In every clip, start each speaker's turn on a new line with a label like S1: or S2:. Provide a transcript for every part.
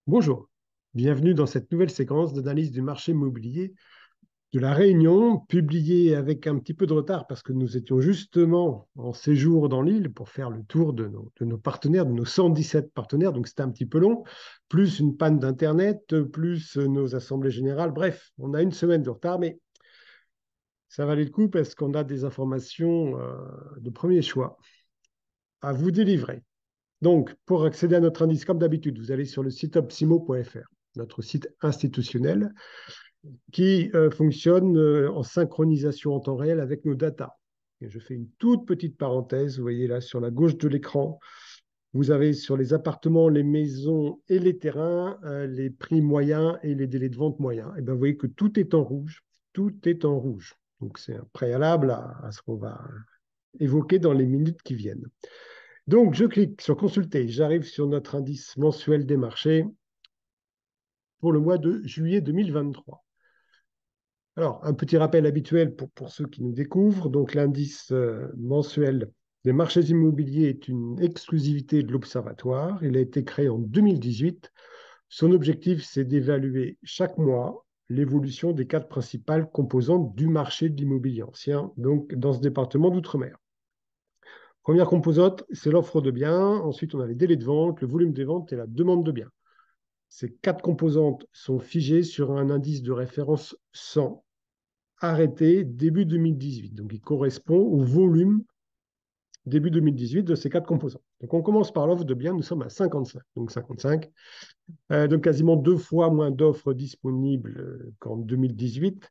S1: Bonjour, bienvenue dans cette nouvelle séquence d'analyse du marché immobilier de La Réunion, publiée avec un petit peu de retard parce que nous étions justement en séjour dans l'île pour faire le tour de nos partenaires, de nos 117 partenaires, donc c'était un petit peu long, plus une panne d'Internet, plus nos assemblées générales. Bref, on a une semaine de retard, mais ça valait le coup parce qu'on a des informations de premier choix à vous délivrer. Donc, pour accéder à notre indice, comme d'habitude, vous allez sur le site opsimo.fr, notre site institutionnel qui fonctionne en synchronisation en temps réel avec nos datas. Et je fais une toute petite parenthèse, vous voyez là sur la gauche de l'écran, vous avez sur les appartements, les maisons et les terrains, les prix moyens et les délais de vente moyens. Et bien, vous voyez que tout est en rouge, tout est en rouge. Donc c'est un préalable à ce qu'on va évoquer dans les minutes qui viennent. Donc je clique sur consulter, j'arrive sur notre indice mensuel des marchés pour le mois de juillet 2023. Alors, un petit rappel habituel pour ceux qui nous découvrent. Donc, l'indice mensuel des marchés immobiliers est une exclusivité de l'Observatoire. Il a été créé en 2018. Son objectif, c'est d'évaluer chaque mois l'évolution des quatre principales composantes du marché de l'immobilier ancien, donc dans ce département d'outre-mer. Première composante, c'est l'offre de biens. Ensuite, on a les délais de vente, le volume des ventes et la demande de biens. Ces quatre composantes sont figées sur un indice de référence 100 arrêté début 2018. Donc, il correspond au volume début 2018 de ces quatre composants. Donc, on commence par l'offre de biens, nous sommes à 55. Donc, 55, donc quasiment deux fois moins d'offres disponibles qu'en 2018.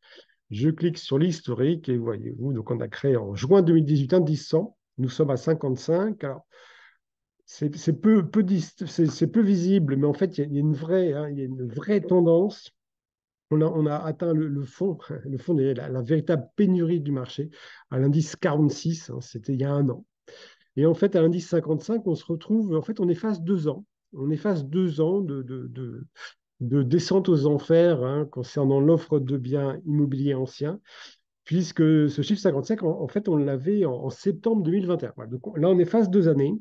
S1: Je clique sur l'historique et voyez-vous, donc on a créé en juin 2018 un 100. Nous sommes à 55. Alors, c'est peu visible, mais en fait, il y a une vraie tendance. On a atteint le fond, le fond la véritable pénurie du marché à l'indice 46, hein, c'était il y a un an. Et en fait, à l'indice 55, on se retrouve, en fait, on efface 2 ans. On efface 2 ans de descente aux enfers hein, concernant l'offre de biens immobiliers anciens, puisque ce chiffre 55, en fait, on l'avait en septembre 2021. Voilà, donc là, on efface 2 années.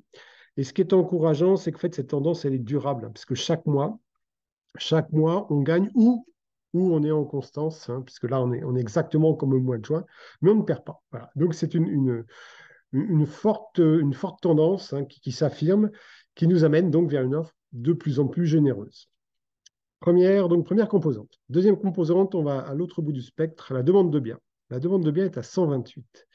S1: Et ce qui est encourageant, c'est que en fait, cette tendance, elle est durable, hein, puisque chaque mois, on gagne ou on est en constance, hein, puisque là, on est exactement comme au mois de juin, mais on ne perd pas. Voilà. Donc, c'est une forte tendance hein, qui s'affirme, qui nous amène donc vers une offre de plus en plus généreuse. Première composante. Deuxième composante, on va à l'autre bout du spectre, la demande de biens. La demande de biens est à 128.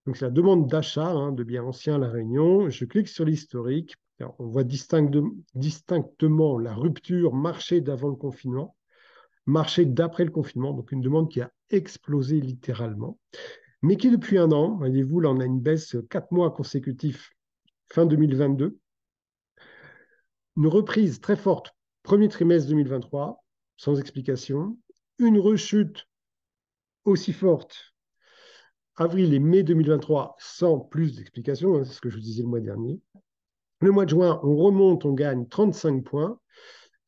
S1: Donc, c'est la demande d'achat hein, de biens anciens à La Réunion. Je clique sur l'historique. On voit distinctement la rupture marché d'avant le confinement, marché d'après le confinement, donc une demande qui a explosé littéralement, mais qui depuis un an, voyez-vous, là on a une baisse 4 mois consécutifs fin 2022, une reprise très forte premier trimestre 2023, sans explication, une rechute aussi forte avril et mai 2023 sans plus d'explication, hein, c'est ce que je vous disais le mois dernier. Le mois de juin, on remonte, on gagne 35 points.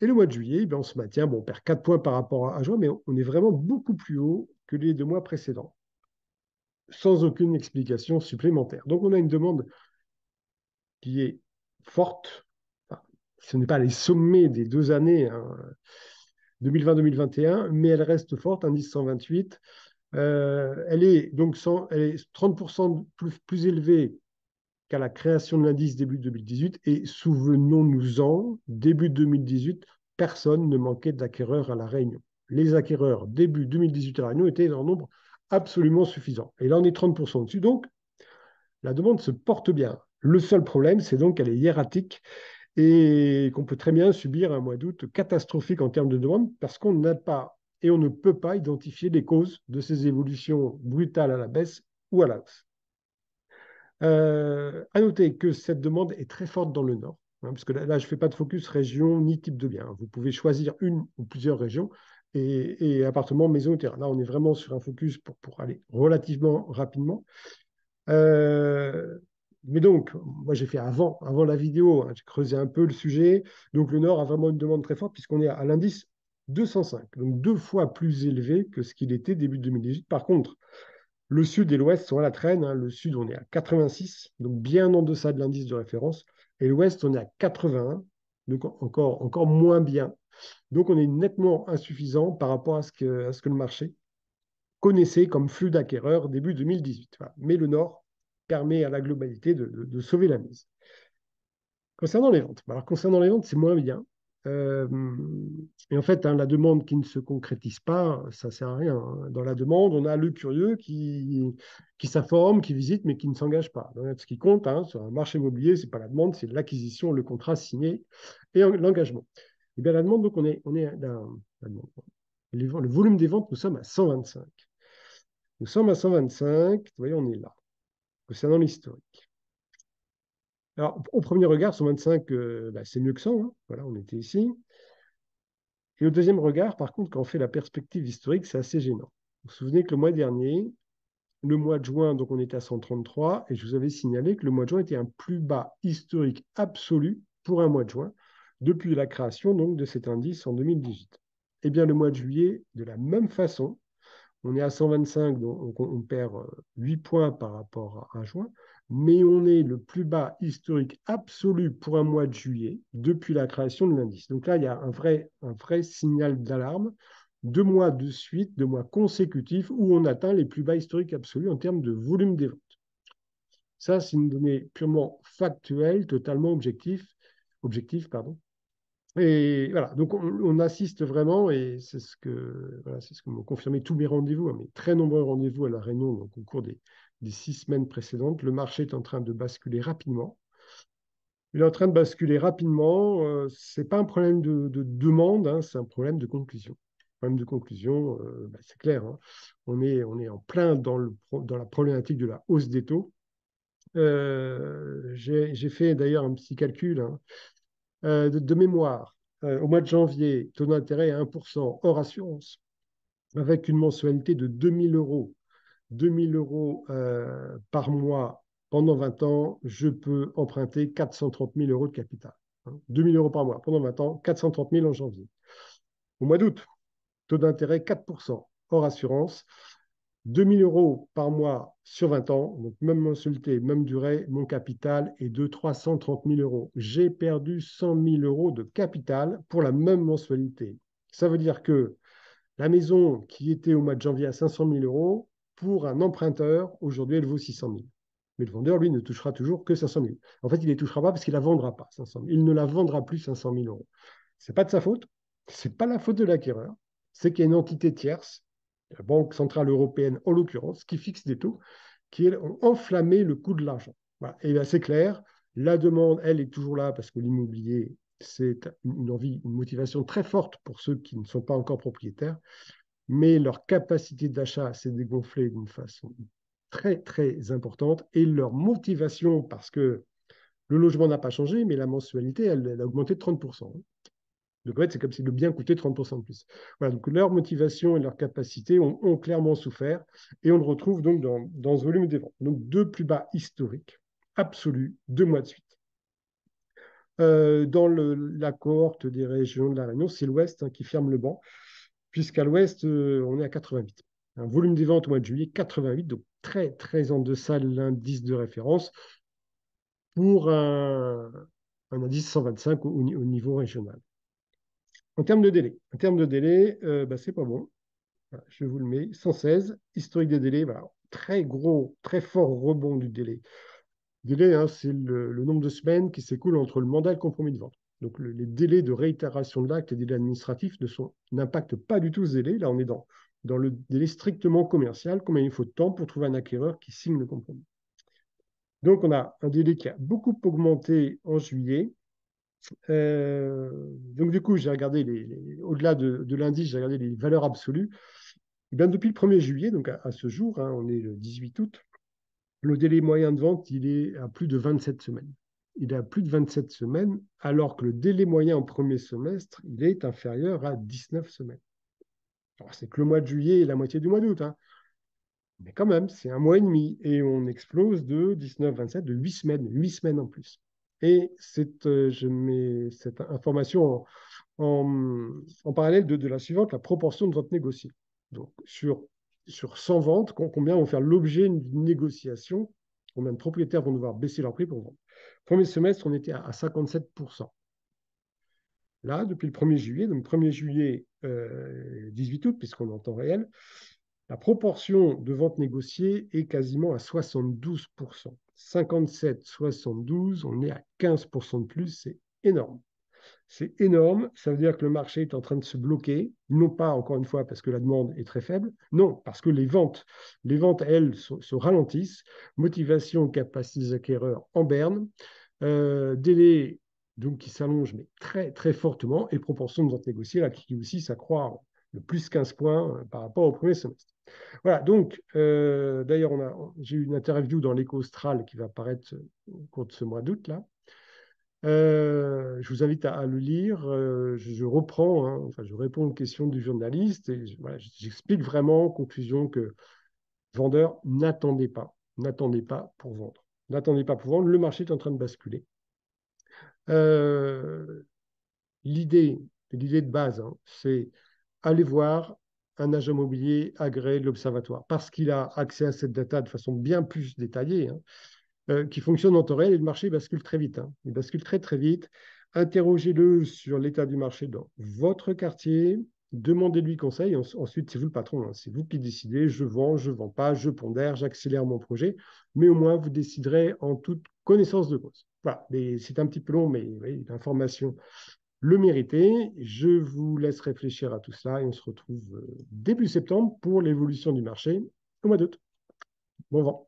S1: Et le mois de juillet, ben, on se maintient. Bon, on perd 4 points par rapport à juin, mais on est vraiment beaucoup plus haut que les 2 mois précédents, sans aucune explication supplémentaire. Donc, on a une demande qui est forte. Enfin, ce n'est pas les sommets des 2 années, hein, 2020-2021, mais elle reste forte, indice 128. Elle est donc elle est 30% plus élevée qu'à la création de l'indice début 2018. Et souvenons-nous-en, début 2018, personne ne manquait d'acquéreurs à La Réunion. Les acquéreurs début 2018 à La Réunion étaient en nombre absolument suffisant. Et là, on est 30% au-dessus. Donc, la demande se porte bien. Le seul problème, c'est donc qu'elle est hiératique et qu'on peut très bien subir un mois d'août catastrophique en termes de demande parce qu'on n'a pas et on ne peut pas identifier les causes de ces évolutions brutales à la baisse ou à la hausse. À noter que cette demande est très forte dans le nord, hein, parce que là je ne fais pas de focus région ni type de bien. Vous pouvez choisir une ou plusieurs régions et appartements, maisons, terrain. Là, on est vraiment sur un focus pour aller relativement rapidement. Euh, mais donc, moi j'ai fait avant la vidéo, hein, j'ai creusé un peu le sujet. Donc le Nord a vraiment une demande très forte puisqu'on est à l'indice 205, donc 2 fois plus élevé que ce qu'il était début 2018. Par contre, le Sud et l'Ouest sont à la traîne, hein. Le Sud, on est à 86, donc bien en deçà de l'indice de référence. Et l'Ouest, on est à 81. donc encore moins bien. Donc, on est nettement insuffisant par rapport à ce que le marché connaissait comme flux d'acquéreurs début 2018. Voilà. Mais le Nord permet à la globalité de sauver la mise. Concernant les ventes, alors concernant les ventes, c'est moins bien. Euh, et en fait, hein, la demande qui ne se concrétise pas, ça ne sert à rien. Hein. Dans la demande, on a le curieux qui s'informe, qui visite, mais qui ne s'engage pas. Donc, ce qui compte hein, sur un marché immobilier, ce n'est pas la demande, c'est l'acquisition, le contrat signé et l'engagement. Et bien la demande, donc on est la demande. Le volume des ventes, nous sommes à 125. Nous sommes à 125, vous voyez, on est là. Concernant l'historique. Alors, au premier regard, 125, c'est mieux que 100. Hein. Voilà, on était ici. Et au deuxième regard, par contre, quand on fait la perspective historique, c'est assez gênant. Vous vous souvenez que le mois dernier, le mois de juin, donc on était à 133, et je vous avais signalé que le mois de juin était un plus bas historique absolu pour un mois de juin, depuis la création donc, de cet indice en 2018. Eh bien, le mois de juillet, de la même façon, on est à 125, donc on perd 8 points par rapport à juin, mais on est le plus bas historique absolu pour un mois de juillet depuis la création de l'indice. Donc là, il y a un vrai signal d'alarme. 2 mois de suite, 2 mois consécutifs où on atteint les plus bas historiques absolus en termes de volume des ventes. Ça, c'est une donnée purement factuelle, totalement objective, pardon. Et voilà, donc on assiste vraiment, et c'est ce que m'ont confirmé tous mes rendez-vous, hein, mes très nombreux rendez-vous à La Réunion donc, au cours des 6 semaines précédentes. Le marché est en train de basculer rapidement. Il est en train de basculer rapidement. Ce n'est pas un problème de demande, hein, c'est un problème de conclusion. Problème de conclusion, c'est clair. Hein. On est en plein dans la problématique de la hausse des taux. J'ai fait d'ailleurs un petit calcul hein, de mémoire. Au mois de janvier, taux d'intérêt à 1% hors assurance, avec une mensualité de 2000 euros. 2000 euros par mois pendant 20 ans, je peux emprunter 430 000 euros de capital. Hein. 2000 euros par mois pendant 20 ans, 430 000 en janvier. Au mois d'août, taux d'intérêt 4%, hors assurance, 2000 euros par mois sur 20 ans, donc même mensualité, même durée, mon capital est de 330 000 euros. J'ai perdu 100 000 euros de capital pour la même mensualité. Ça veut dire que la maison qui était au mois de janvier à 500 000 euros, pour un emprunteur, aujourd'hui, elle vaut 600 000. Mais le vendeur, lui, ne touchera toujours que 500 000. En fait, il ne les touchera pas parce qu'il ne la vendra pas, 500 000. Il ne la vendra plus 500 000 euros. Ce n'est pas de sa faute, ce n'est pas la faute de l'acquéreur, c'est qu'il y a une entité tierce, la Banque Centrale Européenne en l'occurrence, qui fixe des taux qui ont enflammé le coût de l'argent. Voilà. Et bien, c'est clair, la demande, elle, est toujours là parce que l'immobilier, c'est une envie, une motivation très forte pour ceux qui ne sont pas encore propriétaires, mais leur capacité d'achat s'est dégonflée d'une façon très, très importante et leur motivation, parce que le logement n'a pas changé, mais la mensualité, elle a augmenté de 30%. Donc, en fait, c'est comme si le bien coûtait 30% de plus. Voilà, donc leur motivation et leur capacité ont clairement souffert et on le retrouve donc dans ce volume des ventes. Donc, deux plus bas historiques, absolus, 2 mois de suite. Dans la cohorte des régions de la Réunion, c'est l'Ouest hein, qui ferme le banc, puisqu'à l'Ouest, on est à 88. Un volume des ventes au mois de juillet, 88, donc très, très en deçà de l'indice de référence pour un indice 125 au niveau régional. En termes de délai, c'est pas bon. Voilà, je vous le mets. 116, historique des délais. Voilà. Très gros, très fort rebond du délai. Délai, hein, c'est le nombre de semaines qui s'écoulent entre le mandat et le compromis de vente. Donc les délais de réitération de l'acte et les délais administratifs n'impactent pas du tout ce délai. Là, on est dans le délai strictement commercial, combien il faut de temps pour trouver un acquéreur qui signe le compromis. Donc on a un délai qui a beaucoup augmenté en juillet. Donc du coup, j'ai regardé au-delà de l'indice, j'ai regardé les valeurs absolues. Et bien, depuis le 1er juillet, donc à ce jour, hein, on est le 18 août, le délai moyen de vente, il est à plus de 27 semaines. Il est à plus de 27 semaines, alors que le délai moyen en premier semestre, il est inférieur à 19 semaines. C'est que le mois de juillet est la moitié du mois d'août, hein. Mais quand même, c'est un mois et demi, et on explose de 19-27, de 8 semaines en plus. Et je mets cette information en parallèle de la suivante, la proportion de ventes négociées. Donc, sur 100 ventes, combien vont faire l'objet d'une négociation, combien de propriétaires vont devoir baisser leur prix pour vendre. Premier semestre, on était à 57%. là, depuis le 1er juillet, donc 1er juillet, 18 août, puisqu'on est en temps réel, la proportion de ventes négociées est quasiment à 72%. 57, 72, on est à 15% de plus, c'est énorme. C'est énorme, ça veut dire que le marché est en train de se bloquer, non pas, encore une fois, parce que la demande est très faible, non, parce que les ventes elles, se ralentissent, motivation, capacité des acquéreurs en berne, délai donc, qui s'allonge, mais très, très fortement, et proportion de ventes négociées, là, qui aussi s'accroît de plus 15 points par rapport au premier semestre. Voilà, donc, d'ailleurs, j'ai eu une interview dans l'Éco Austral qui va paraître au cours de ce mois d'août, là. Je vous invite à le lire. Je reprends, hein, enfin, je réponds aux questions du journaliste et voilà, j'explique vraiment en conclusion que vendeurs, n'attendez pas pour vendre. N'attendez pas pour vendre, le marché est en train de basculer. Euh, l'idée, l'idée de base, hein, c'est aller voir un agent immobilier agréé de l'Observatoire parce qu'il a accès à cette data de façon bien plus détaillée, hein, qui fonctionne en temps réel et le marché bascule très vite, hein. Il bascule très très vite. Interrogez-le sur l'état du marché dans votre quartier, demandez-lui conseil. Ensuite, c'est vous le patron, hein. C'est vous qui décidez, je vends pas, je pondère, j'accélère mon projet, mais au moins vous déciderez en toute connaissance de cause. Voilà, c'est un petit peu long, mais oui, l'information le méritez. Je vous laisse réfléchir à tout cela et on se retrouve début septembre pour l'évolution du marché au mois d'août. Bon vent.